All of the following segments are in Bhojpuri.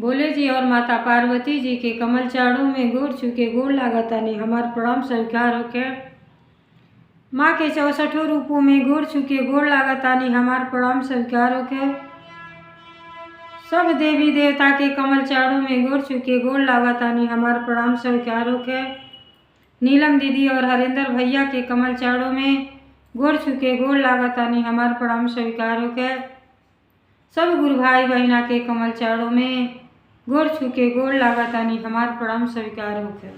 भोले जी और माता पार्वती जी के कमल चारों में गोड़ छूके गोड़ लागतानी हमार प्रणाम स्वीकार होके। माँ के 64 रूपों में गोड़ छूके गोड़ लागतानी हमार प्रणाम स्वीकार होके। सब देवी देवता के कमल चारों में गोड़ छूके गोड़ लागतानी हमार प्रणाम स्वीकार होके। नीलम दीदी और हरेंद्र भैया के कमल चारों में गोड़ छूके गोड़ लागतानी हमार प्रणाम स्वीकार होके। सब गुरु भाई बहना के कमल चारों में गोड़ छूके गोड़ लागतानी हमार प्रणाम स्वीकार होके।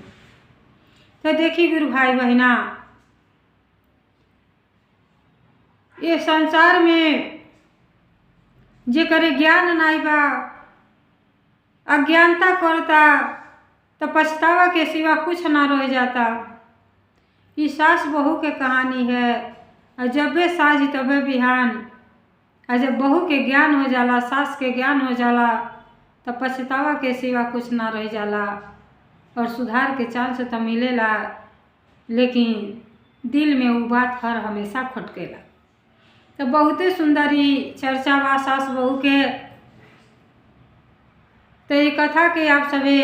तो देखी गुरु भाई बहना, ये संसार में जेकरे ज्ञान नाई बा, अज्ञानता करता तो पछतावा के सिवा कुछ ना रह जाता। ये सास बहू के कहानी है, और जबे साँझ तबे बिहान, और जब बहू के ज्ञान हो जाला, सास के ज्ञान हो जाला, तो पछतावा के सिवा कुछ ना रह जाला। और सुधार के चांस तो मिलेला, लेकिन दिल में वो बात हर हमेशा खटकेला। तो बहुते सुंदरी चर्चा बा सास बहू के। तो ये कथा के आप सभी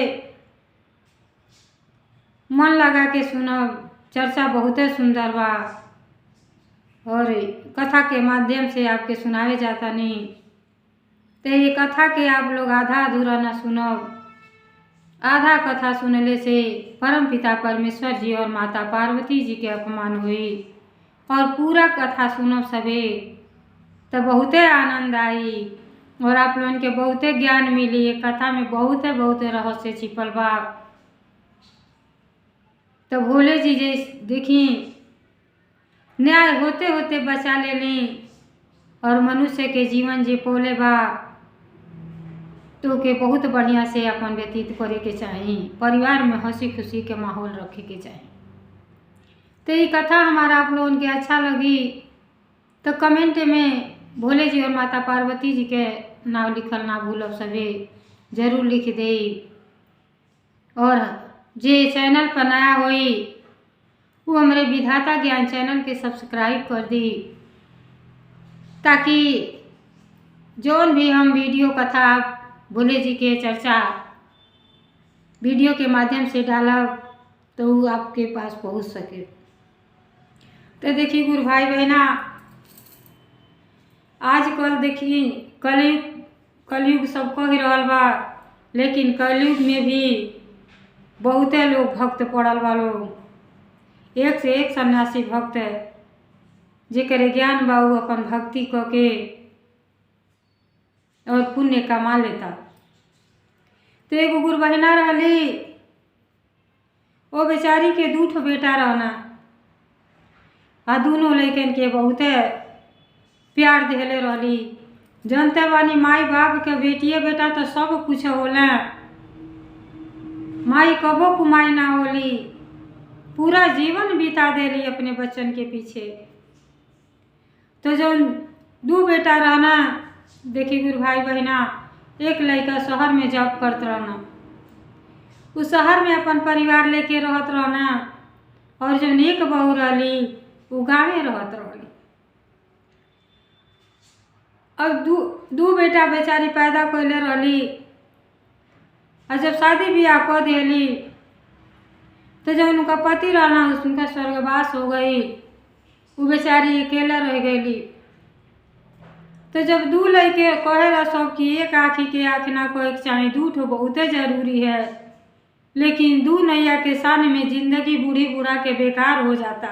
मन लगा के सुनब, चर्चा बहुते सुंदर बा और कथा के माध्यम से आपके सुनावे जाता नहीं। तो ये कथा के आप लोग आधा अधूरा न सुनब। आधा कथा सुनले से परम पिता परमेश्वर जी और माता पार्वती जी के अपमान हुई, और पूरा कथा सुनब सबे तो बहुते आनंद आई और आप लोगन के बहुते ज्ञान मिली। ये कथा में बहुते बहुते रहस्य छिपल बा। तो भोले जी जैसे देखी न्याय होते होते बचा लेली, और मनुष्य के जीवन जे पोले बा तो के बहुत बढ़िया से अपन व्यतीत करे के चाही। परिवार में हंसी खुशी के माहौल रखे के चाही। तो ये कथा हमारा आप लोगों के अच्छा लगी तो कमेंट में भोले जी और माता पार्वती जी के नाम लिखल ना भूलब, सभी जरूर लिख दे। और जे चैनल पर नया होई वो हमारे विधाता ज्ञान चैनल के सब्सक्राइब कर दी, ताकि जौन भी हम वीडियो कथा भोले जी के चर्चा वीडियो के माध्यम से डालब तो वो आपके पास पहुंच सके। तो देखिए गुरु भाई बहना, आजकल देखिए कलयुग सबको ही रहल बा, लेकिन कलयुग में भी बहुते लोग भक्त पड़ल बा। लोग एक से एक सन्यासी भक्त है जेकरे ज्ञान बा उ अपन भक्ति करके और पुण्य कमा लेता। तो एगो गुरु बहिना रहली, वो बेचारी के 2 ठो बेटा रहना, आ दोनों लड़कन के बहुते प्यार देले रहली। जानते बानी माई बाप के बेटिए बेटा तो सब कुछ होला, माई कबो कुमाई ना होली, पूरा जीवन बिता देली अपने बच्चन के पीछे। तो जो 2 बेटा रहना, देखिए गुरु भाई बहना, एक लड़का शहर में जॉब करत रहना, उस शहर में अपन परिवार लेके रहत रहना, और जो एक बहू रहली वो गाँव में रहत रहली। अब 2 बेटा बेचारी पैदा कैले रहली, और जब शादी ब्याह कर दिली तो जब उनका पति रहना उनका स्वर्गवास हो गई, वो बेचारी अकेला रह गई। तो जब 2 लड़के कहेला सब कि एक आँखी के आँख ना कोई चाहे, 2 ठो बहुते जरूरी है, लेकिन 2 नैया के सान में जिंदगी बूढ़ी बूढ़ा के बेकार हो जाता।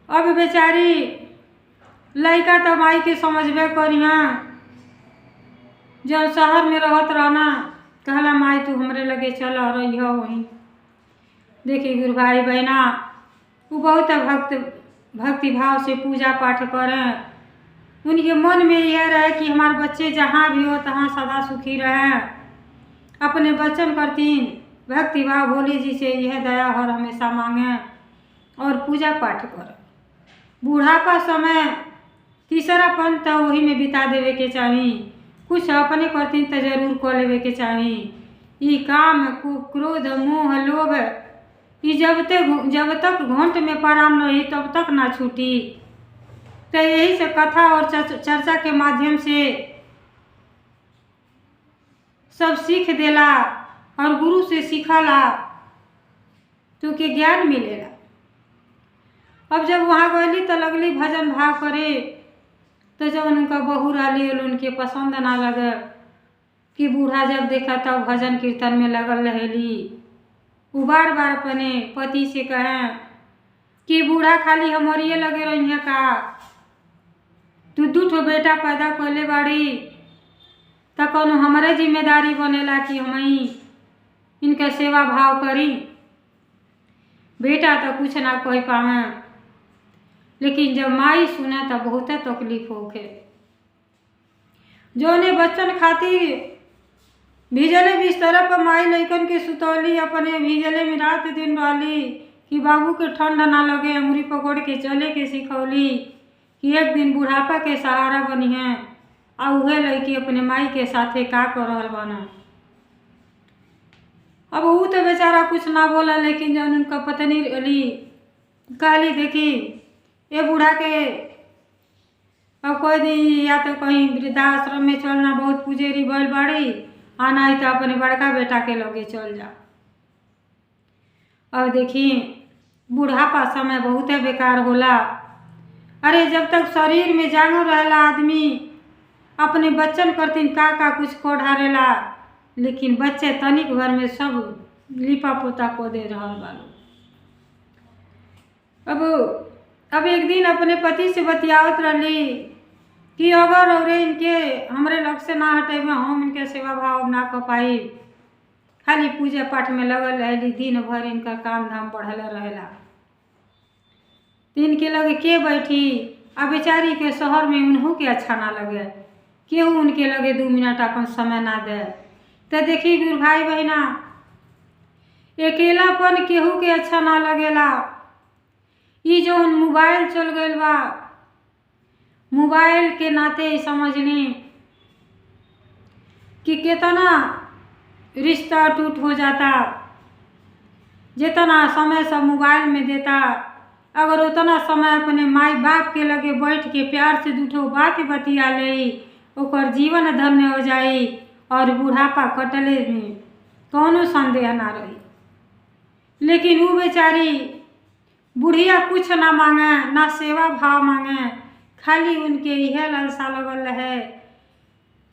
अब बेचारी लड़का तो माई के समझबे करिहा, जब शहर में रहत रहना कहला माई तू हमरे लगे चल रही हो वहीं। देखिए गुरु भाई बहना, वो बहुत भक्ति भाव से पूजा पाठ करें। उनके मन में यह रहे कि हमारे बच्चे जहाँ भी हो तहाँ सदा सुखी रहें। अपने बच्चन करतीन भक्ति भाव भोले जी से यह दया हर हमेशा मांगे और पूजा पाठ करें। बूढ़ापा समय तीसरापन तो वही में बिता देवे के चाही, कुछ अपने करतीन तो जरूर कर लेवे के चाही। ये काम क्रोध मोह लोभ ये जब तक घंट में पराम रही तब तक ना छूटी। तो यही से कथा और चर्चा के माध्यम से सब सीख देला और गुरु से सीखला तो के ज्ञान मिलेला। अब जब वहाँ गईली तो लगली भजन भाव करे, तो जब उनका बहू रहली उनके पसंद ना लगे कि बूढ़ा जब देखा तब भजन कीर्तन में लगल रहेली। वो बार बार अपने पति से कहें कि बूढ़ा खाली हमारे लगे रही का, तू 2 ठो बेटा पैदा कैले बाड़ी तो कौनो हमारे जिम्मेदारी बनेला कि हम इनका सेवा भाव करी। बेटा तो कुछ ना कह पावे, लेकिन जब माई सुने तो बहुत तकलीफ होके। जो ने बच्चन खातिर भीजले बिस्तर पर माई लइकन के सुतौली, अपने भीजले में रात दिन रहली कि बाबू के ठंड ना लगे, अंगुरी पकड़ के चले के सिखौली कि एक दिन बुढ़ापा के सहारा बनी है। आ उहे लड़की अपने माई के साथे का कर रहल बना। अब वो तो बेचारा कुछ ना बोला, लेकिन जब उनका पत्नी रही कहली देखी ये बूढ़ा के अब कोई दिन या तो कहीं वृद्धाश्रम में चलना, बहुत पुजेरी बैल बाड़ी, आना ही तो अपने बड़का बेटा के लगे चल जा। अब देखी बुढ़ापा समय बहुत बेकार होला। अरे जब तक शरीर में जांगर रहेला आदमी अपने बच्चन करतीन का कुछ को ढारेला, लेकिन बच्चे तनिक भर में सब लिपा पोता को दे रहल बालो। अब एक दिन अपने पति से बतियावत रही कि अगर और इनके हमरे लग से ना हटे में हम इनके सेवा भाव ना कर पाई, खाली पूजा पाठ में लगल रहेली, दिन भर इनका काम धाम बढ़ल रहेला, इनके लगे के बैठी। अब बेचारी के शहर में उन्हों के अच्छा ना लगे, केहू उनके लगे 2 मिनट अपन समय ना दे। तो देखी गुरु भाई बहना, अकेलापन केहू के अच्छा ना लगेला। ये जो मोबाइल चल गइल बा, मोबाइल के नाते समझनी कि कितना रिश्ता टूट हो जाता। जितना समय सब मोबाइल में देता, अगर उतना समय अपने माई बाप के लगे बैठ के प्यार से 2 ठो बात बतिया ले, ओकर जीवन धन्य हो जाई और बुढ़ापा कटले में कौनो संदेह ना रही। लेकिन वो बेचारी बुढ़िया कुछ ना मांगे, ना सेवा भाव मांगे, खाली उनके यह लालसा लगल रहे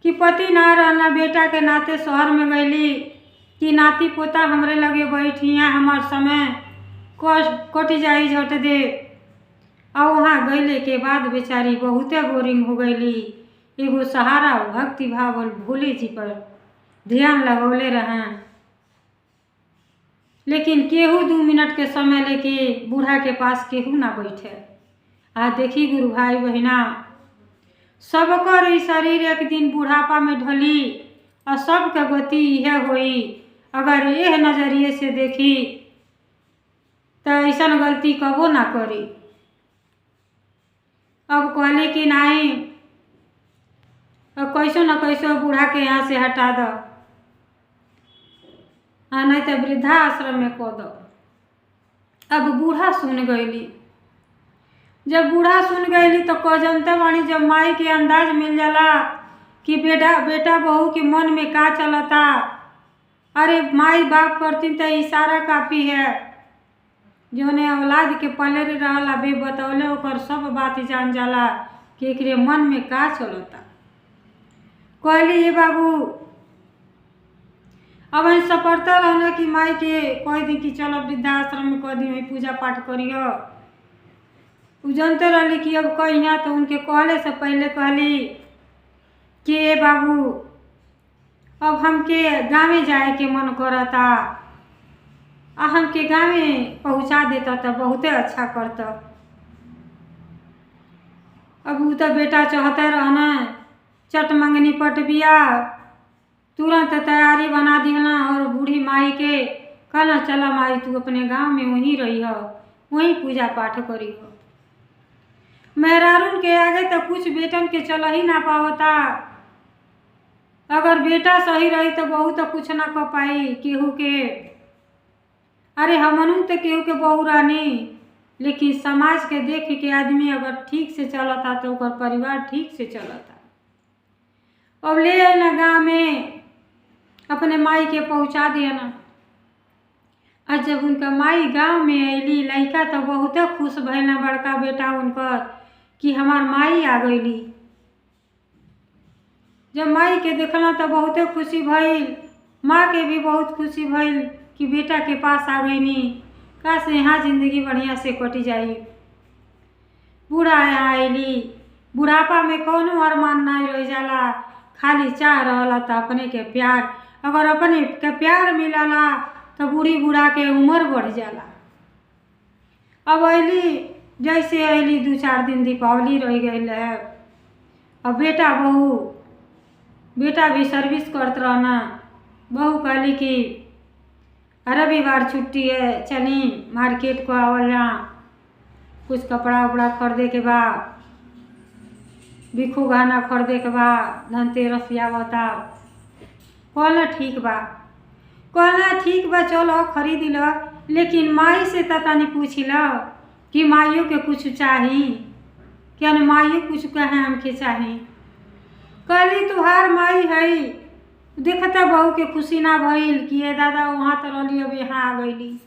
कि पति ना रहना, बेटा के नाते शहर में गईली कि नाती पोता हमरे लगे बैठिया, हमार समय कट जाई झट दे। और वहाँ गईले के बाद बेचारी बहुते बोरिंग हो गईली। एगो सहारा भक्ति भाव भोले जी पर ध्यान लगौले रहें, लेकिन केहू 2 मिनट के समय लेके बूढ़ा के पास केहू ना बैठे। आ देखी गुरु भाई बहना, सबकर शरीर एक दिन बुढ़ापा में ढली और सबके गति यह होई। अगर यह नजरिए से देखी तो ऐसा गलती कबो ना करी। अब कहले कि नहीं, अब कैसो न कैसो बूढ़ा के यहाँ से हटा दो, नहीं तो वृद्धाश्रम में को दो। अब बूढ़ा सुन गईली। जब बूढ़ा सुन गईली तो कह जनता बाणी, जब माई के अंदाज मिल जाला कि बेटा बहू के मन में का चलता, अरे माई बाप करती तो इशारा काफ़ी है। जोने औलाद के पले रहला बे बतौले ओकर सब बात जान जाला कि एकरे मन में का चलता। कहली ये बाबू अब सपरता रहना कि माई के कह दी कि चलो वृद्धाश्रम में कह दी, वही पूजा पाठ करियो। उ जानते रहली कि अब कहिया, तो उनके कहले से पहले कहली कि ए बाबू अब हमके गाँव जाए के मन करता, आ हमके गाँव पहुँचा देता तो बहुते अच्छा करता। अब उ तो बेटा चाहते रहना, चट मंगनी पट बिया तुरंत तैयारी बना दिहना और बूढ़ी माई के कहना चला माई तू अपने गांव में वहीं रही हो, वहीं पूजा पाठ करी हो। मेहरारून के आगे तो कुछ बेटन के चल ही ना पावता। अगर बेटा सही रही तो बहू तो कुछ ना कर पाई केहू के। अरे हमनू तो केहू के बहू रानी, लेकिन समाज के देख के आदमी अगर ठीक से चलता तो ओकर परिवार ठीक से चलता। अब ले आना गाँव में अपने माई के पहुँचा दिया ना। और जब उनका माई गांव में अली लड़का तो बहुत खुश भइल ना बड़का बेटा उनकर कि हमार माई आ गईली। जब माई के देखला तो बहुत खुशी भइल, माँ के भी बहुत खुशी भइल कि बेटा के पास आ गईनी, का से यहाँ जिंदगी बढ़िया से कटी जाई। बूढ़ा यहाँ अली, बुढ़ापा में कौनो अरमान नहीं रह जाला, खाली चाह रहला तो अपने के प्यार। अगर अपने के प्यार मिलला तो बूढ़ी बूढ़ा के उम्र बढ़ जाला। अब अली जैसे अली 2-4 दिन दीपावली रह गई है। अब बेटा भी सर्विस करत रहना। बहू कहली कि रविवार छुट्टी है, चली मार्केट को आवल जा, कुछ कपड़ा उपड़ा खरीदे के बा, बिखू गहना खरीदे के बा, धनतेरस आवता। कहला ठीक बा चलो खरीद लो, लेकिन माई से तनी पूछ लो कि माइयों के कुछ चाही, क्या न माइयों कुछ कहे हमके चाही। कहली तुहार माई है, देखता बहू के खुशी ना भइल कि ये दादा वहाँ तो रहली अब यहाँ आ गईली।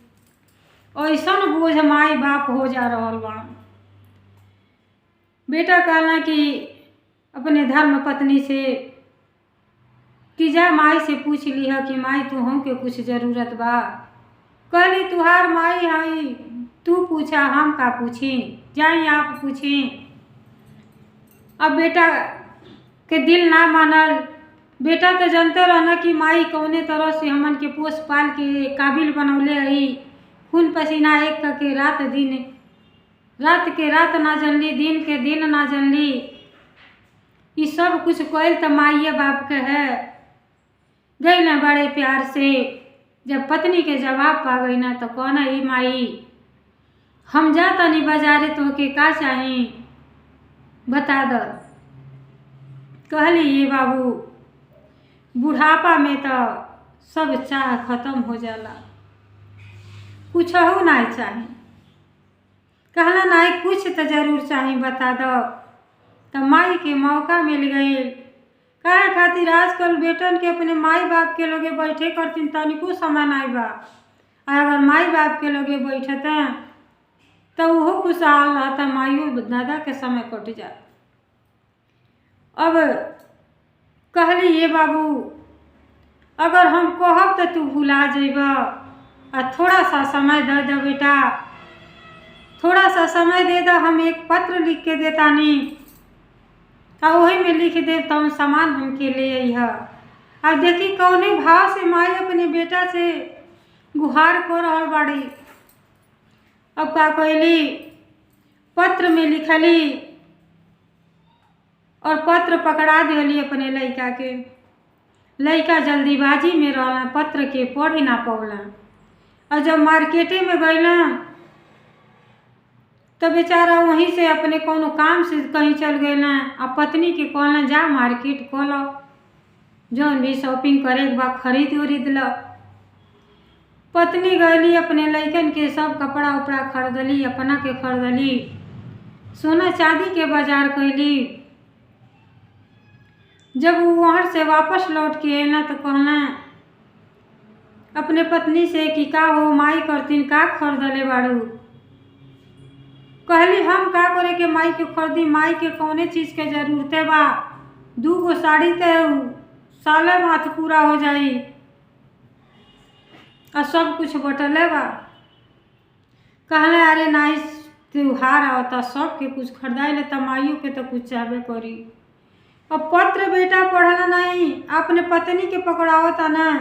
ऐसन बोझ माई बाप हो जा रहल बा। बेटा कहला कि अपने धर्म पत्नी से कि जा माई से पूछ लिहा कि माई तू हमके कुछ जरूरत बा। कहली तुहार माई है, तू पूछा हम का पूछी, जाई आप पूछी। अब बेटा के दिल ना मानल। बेटा तो जानते रहना कि माई कौने तरह से हमन के पोस पाल के काबिल बनौले रही, खून पसीना एक करके रात के रात ना जानली, दिन के दिन ना जानली। ये सब कुछ कोयल तो माइए बाप के है। गई ना बड़े प्यार से, जब पत्नी के जवाब पा गई ना तो कहना ई माई हम जाता नहीं बाजारे, तो के का चाही बता दो। कहली ये बाबू बुढ़ापा में तो सब चाह खत्म हो जाला, कुछ हो नहीं चाहिए। कहला नहीं कुछ तो जरूर चाहिए बता दो। तो माई के मौका मिल गई। काहे खातिर आजकल बेटन के अपने माई बाप के लोगे बैठे करतीन तनिको समय नहीं बा। अगर माई बाप के लोगे बैठते तो वो खुशहाल रहता, माइयों दादा के समय कट जा। अब कहली ये बाबू अगर हम कहब तो तू भुला जेबा, और थोड़ा सा समय दे दो बेटा, थोड़ा सा समय दे दो। हम एक पत्र लिख के देता नहीं, और वही में लिख दे तो सामान हमके ले अइहा। और देखी कौने भाव से माई अपने बेटा से गुहार को रहल बाड़ी। अब का कहली पत्र में लिखली और पत्र पकड़ा दिली अपने लड़का के। लड़का जल्दीबाजी में रहला, पत्र के पढ़ ही ना पौला। और जब मार्केटे में गईला तो बेचारा वहीं से अपने कोनो काम से कहीं चल गए ना। अब पत्नी के कहला जा मार्केट खोलो, जौन भी शॉपिंग करे के बा खरीद उरीद लो। पत्नी गईली अपने लड़कन के सब कपड़ा उपड़ा खरीदली, अपना के खरीदली, सोना चांदी के बाजार कैली। जब वो वहाँ से वापस लौट के आना तो कहना अपने पत्नी से कि का हो माई करतीन का खरीदले बाड़ू। कहली हम का करे के माई के खरीदी, माई के कौने चीज के जरूरते बा, 2 गो साड़ी तो साले माथ पूरा हो जाई, और सब कुछ बटले बा। कहले अरे नहीं त्योहार आवता, सब के कुछ खरीदाई ले तो माइयों के तो कुछ चाहबे करी। अब पत्र बेटा पढ़ला नहीं, अपने पत्नी के पकड़ावता ना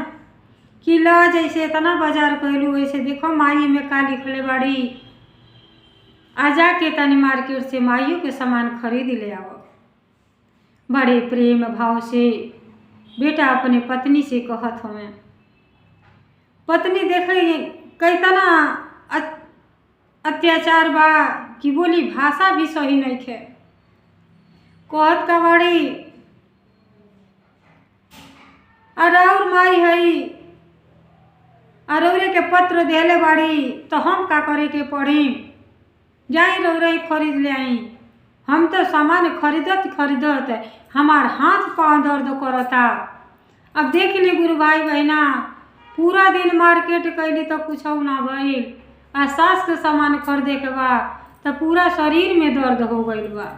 कि ला जैसे इतना बाजार कहलू वैसे देखो माई में का लिखले बाड़ी, आ जाके तनी मार्केट से माइयों के सामान खरीद ले आओ। बड़े प्रेम भाव से बेटा अपने पत्नी से कहत हमें। पत्नी देखे कैतना अत्याचार बा कि बोली भाषा भी सही नहीं खे। कहत का बड़ी और माई है, अरौरे के पत्र देले बाड़ी तो हम का करे के पड़ी, जाई रौरे खरीद ले आई। हम तो सामान खरीदत खरीदत हमार हाथ पाँव दर्द करता, अब देख ली गुरु भाई बहना, पूरा दिन मार्केट कैली तो कुछ ना भइल, आ सास के सामान खरीदे के बा तो पूरा शरीर में दर्द हो गइल बा।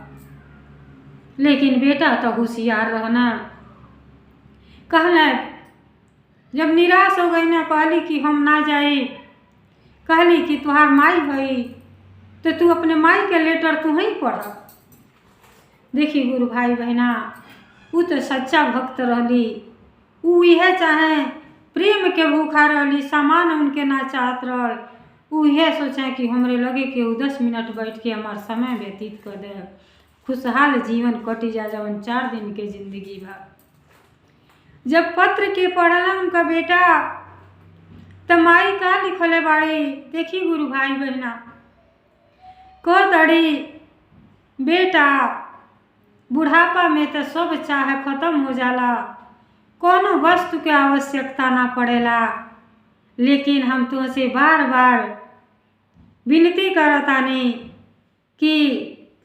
लेकिन बेटा तो होशियार रहना, कहला जब निराश हो गई ना, कहली कि हम ना जाई, कहली कि तुहार माई भई तो तू अपने माई के लेटर तू ही पढ़। देखी गुरु भाई बहना, वो तो सच्चा भक्त रहली, वो यह चाहे प्रेम के भूखा रहली, सामान उनके ना चाहत रहल, वो यह सोचे कि हमरे लगे कि वो 10 मिनट बैठ के हमार समय व्यतीत कर दे, खुशहाल जीवन कटी जा, जवन 4 दिन के जिंदगी बा। जब पत्र के पढ़ला उनका बेटा तो माई का लिखले बाड़ी, देखी गुरु भाई बहना, कह तड़ी बेटा बुढ़ापा में तो सब चाह खत्म हो जाला, कोनो वस्तु के आवश्यकता ना पड़ेला, लेकिन हम तुझसे बार बार विनती करतानी कि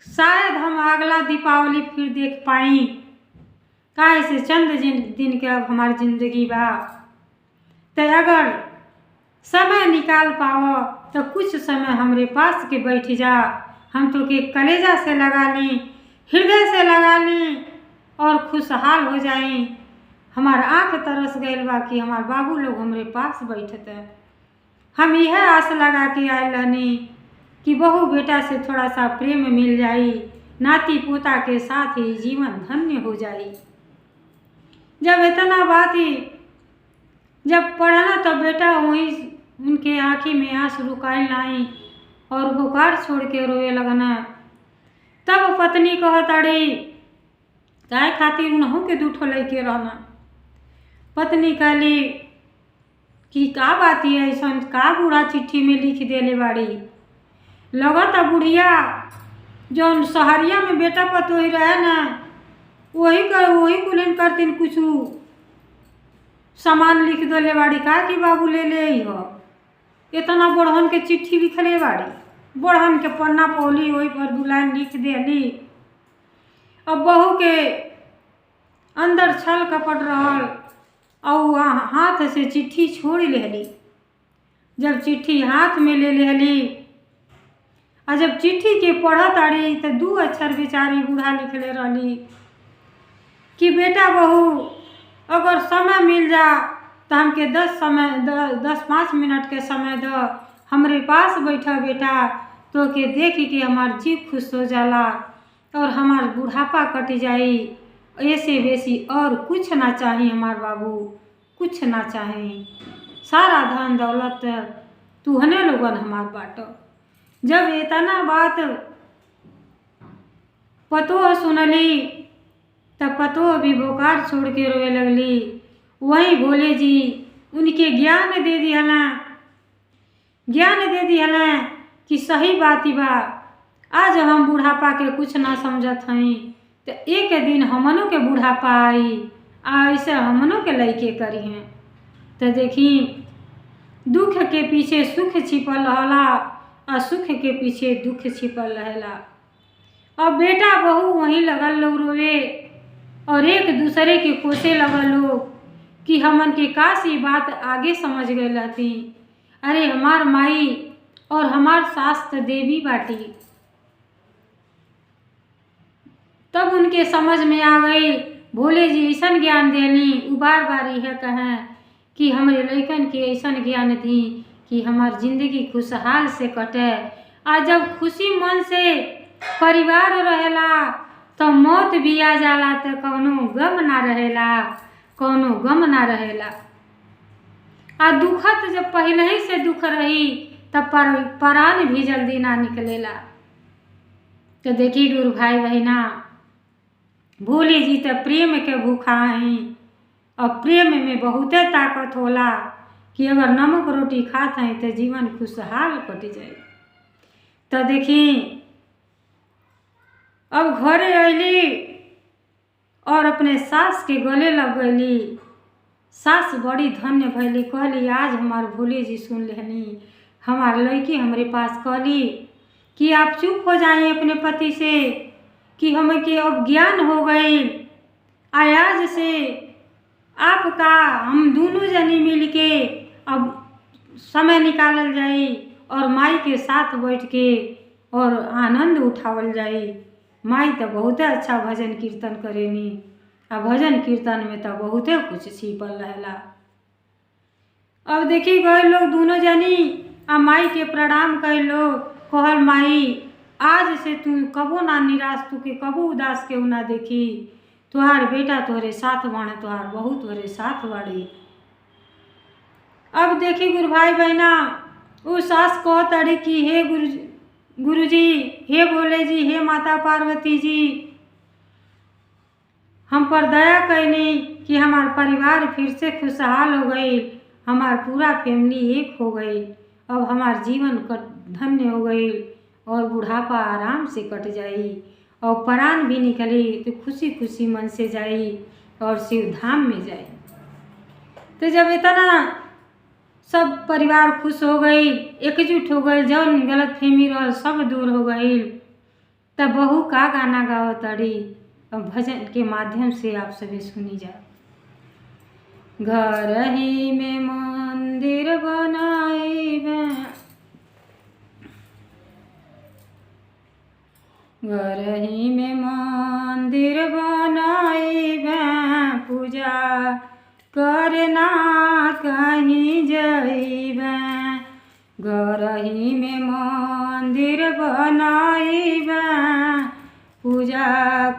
शायद हम अगला दीपावली फिर देख पाई, काहे से चंद दिन के अब हमारी जिंदगी बा, तो अगर समय निकाल पाओ तो कुछ समय हमरे पास के बैठ जा, हम तो के कलेजा से लगा ली, हृदय से लगा ली और खुशहाल हो जाई। हमार आँख तरस गइल बा कि हमार बाबू लोग हमरे पास बैठते, हम यह आस लगा के आयल रहनी कि बहू बेटा से थोड़ा सा प्रेम मिल जाई, नाती पोता के साथ ही जीवन धन्य हो जाई। जब इतना बात ही जब पढ़ना तो बेटा वहीं उनके आँखी में आंसू रुकाई लाई और बुखार छोड़ के रोए लगना। तब पत्नी कहताड़ी काहे खातिर उन्हों के दूठो लेके रहना। पत्नी कहली कि का बात है ऐसा, का बूढ़ा चिट्ठी में लिख देले बाड़ी, लगता बुढ़िया जौन शहरिया में बेटा पतोही रहे ना वही कुलन करतीन, कुछ सामान लिख देले बाड़ी का कि बाबू ले ले हो, इतना बढ़न के चिट्ठी लिखले बाड़ी, बढ़न के पन्ना पौली वही पर 2 लाइन लिख देली। अब बहू के अंदर छल कपट रहल और हाथ से चिट्ठी छोड़ लेली। जब चिट्ठी हाथ में ले लेली और जब चिट्ठी के पढ़त आड़ी तो 2 अक्षर बेचारी बूढ़ा लिखले रहली कि बेटा बहू अगर समय मिल जा तो हमके 10-5 मिनट के समय दो, हमरे पास बैठा बेटा, तो के देख के हमार जीव खुश हो जाला और हमार बुढ़ापा कट जाई, ऐसे बेसी और कुछ ना चाहिए हमार बाबू, कुछ ना चाहिए, सारा धन दौलत तुहने लोगन हमार बाटो। जब इतना बात पतो सुनली तब पतो भी बोकार छोड़ के रोए लगली। वही भोले जी उनके ज्ञान दे दिहला कि सही बात ही बा, आज हम बुढ़ापा के कुछ ना समझत हई तो एक दिन हमनों के बुढ़ापा आई, ऐसे हमनों के लइके करी हैं। तो देखी दुख के पीछे सुख छिपल रहला और सुख के पीछे दुख छिपल रहेला। अब बेटा बहू वहीं लगल लोग रोवे और एक दूसरे के कोसे लगल लोग कि हमन के काश ये बात आगे समझ गए रहती, अरे हमार माई और हमार सास तो देवी बाटी। तब उनके समझ में आ गई, भोले जी ऐसा ज्ञान देनी, बार बार यह कहें कि हमारे लइकन के ऐसा ज्ञान दी कि हमार जिंदगी खुशहाल से कटे। आज जब खुशी मन से परिवार रहेला तो मौत भी आ जाला तो कौनो गम ना रहेला, आ दुखत जब पहले ही से दुख रही तब प्राण भी जल्दी ना निकलेला। तो देखी गुरु भाई बहना, भोले जी तो प्रेम के भूखा हैं और प्रेम में बहुते ताकत होला कि अगर नमक रोटी खात हैं तो जीवन खुशहाल कट जाए। तो देखी अब घरे अली और अपने सास के गले लग गई। सास बड़ी धन्य भैली, कहली आज हमार भोले जी सुन लेनी, हमार लड़की हमरे पास कहली कि आप चुप हो जाएं अपने पति से कि हमें के अब ज्ञान हो गई, आज से आपका हम दोनों जनी मिल के अब समय निकालल जाई और माई के साथ बैठ के और आनंद उठावल जाई। माई तो बहुते अच्छा भजन कीर्तन करेनी, आ भजन कीर्तन में तो बहुते कुछ छिपल रहेला। अब देखी गए लोग दोनों जनी आ माई के प्रणाम कई लोग, कहल माई आज से तू कबो ना निराश, तू के कबो उदास के ना देखी, तुहार बेटा तोहरे साथ बाणे, तुहार बहू तोहरे साथ बाड़ी। अब देखी गुरु भाई बहना उ सास कह तड़ी कि हे गुरुजी, हे भोले जी, हे माता पार्वती जी, हम पर दया कैनी कि हमार परिवार फिर से खुशहाल हो गई, हमार पूरा फैमिली एक हो गई, अब हमार जीवन धन्य हो गई और बुढ़ापा आराम से कट जाई और प्राण भी निकली तो खुशी खुशी मन से जाई और शिव धाम में जाई। तो जब इतना सब परिवार खुश हो गई, एकजुट हो गई, जौन गलत फहमी रह सब दूर हो गई, तब बहू का गाना गाओ तड़ी अब भजन के माध्यम से आप सभी सुनी जा। घर ही में मंदिर बनाइबे, घर ही में मंदिर बनाइबे, पूजा करना कहीं जाइबे, घर ही में मंदिर बनाइबे, पूजा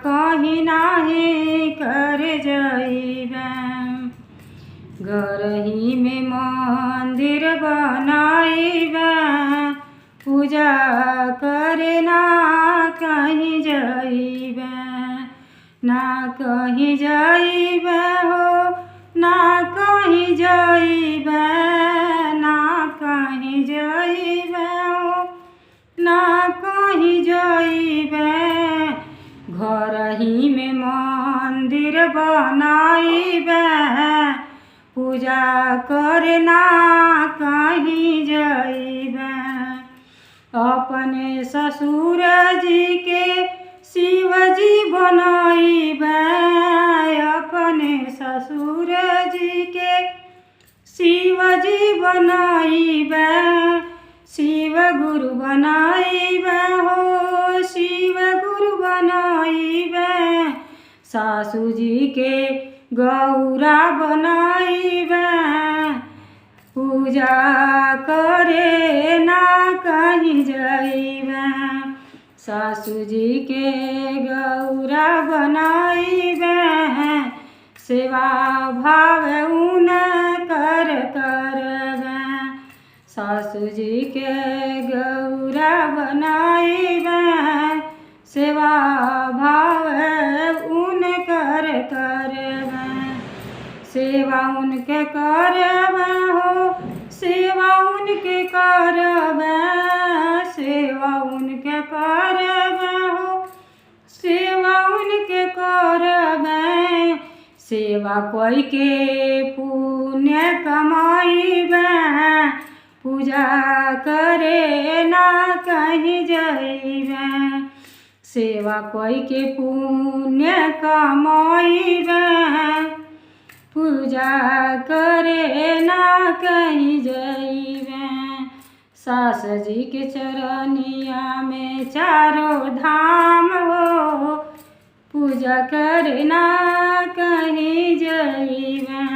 कहीं नाही कर जाइबे, घर ही में मंदिर बनाइबे, पूजा करना कहीं जाइबे, ना कहीं जाइबे हो, ना कहीं जाइबे, ना कहीं जाइबे हो, ना कहीं जाइबे, घर ही में मंदिर बनाइबे, पूजा करना कहीं जाइबे, अपने ससुर जी के शिव जी बनाइबे, अपने ससुर जी के शिव जी बनाइबे, शिव गुरु बनाइबे हो, शिव गुरु बनाइबे, सासू जी के गौरा बनाइबे, पूजा करे ना कहीं जाइबे, सासू जी के गौरा बनाइबे, सेवा भाव उन करबे, सासू जी के गौरा बनाइबे, सेवा भाव उन करबे, सेवा उनके करबे हो, सेवा उनके करबे, सेवा उनके करबे हो, सेवा उनके करबे, सेवा कोई के पुण्य कमाइबे, पूजा करे ना कहीं जाइबे, सेवा कोई के पुण्य कमाइबे, पूजा करे ना कहीं जाइबे, सास जी के चरनिया में चारों धाम हो, पूजा करे ना कहीं जाइबे,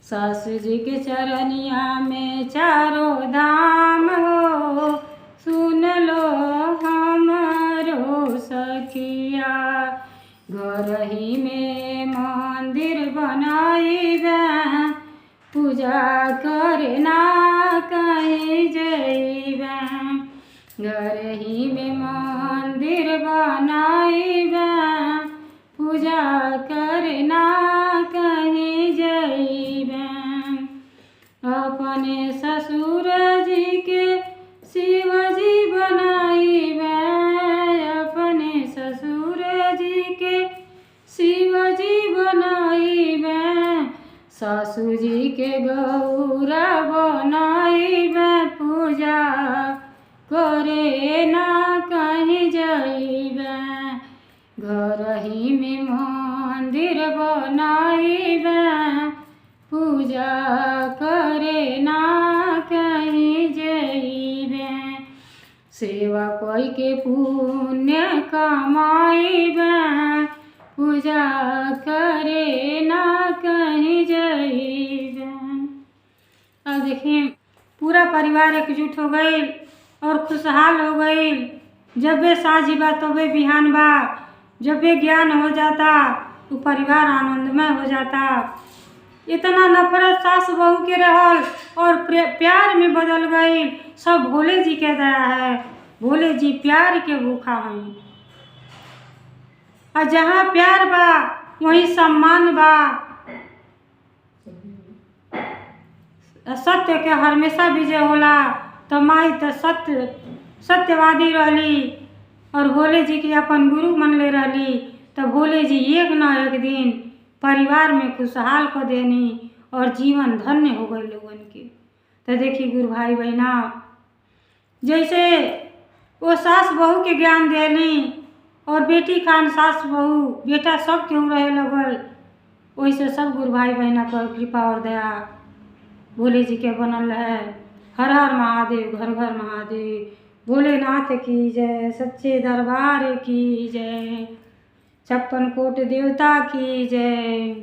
सास जी के चरनिया में चारों धाम हो, सुन लो हमारो सखिया, घर ही में मंदिर बनाइबे, पूजा करना कहीं जाइबे, घर ही में मंदिर बनाइबे, पूजा करना कहीं जाइबे, अपने ससुर जी के शिव जी बनाइबे, अपने ससुर जी के शिव जी बनाइबे, सासू जी के गौरा बनाइबे, पूजा करे ना कहीं जाइबे, घर ही में मंदिर बनाइबे पूजा करे ना कहीं जइबे सेवा कोई के पुण्य कमाइबे पूजा करे ना कहीं जइबे। अब देखिए पूरा परिवार एकजुट हो गई और खुशहाल हो गई। जब वे साँझी बा तो वे बिहान बा, जब वे ज्ञान हो जाता तो परिवार आनंदमय हो जाता। इतना नफरत सास बहू के रहल और प्यार में बदल गई। सब भोले जी के दया है, भोले जी प्यार के भूखा हैं। और जहाँ प्यार बा वहीं सम्मान बा। सत्य के हमेशा विजय होला। तो माई तो सत्यवादी रहली और भोले जी के अपन गुरु मनले रहली। तो भोले जी एक न एक दिन परिवार में खुशहाल को देनी और जीवन धन्य हो गए लोगन के। तो देखिए गुरु भाई बहना, जैसे वो सास बहू के ज्ञान देनी और बेटी खान सास बहू बेटा सब क्यों रहे लगल, वैसे सब गुरु भाई बहना पर कृपा और दया भोले जी के बनल है। हर हर महादेव, घर घर महादेव, भोलेनाथ की जय, सच्चे दरबार की जय, 56 कोट देवता की जय।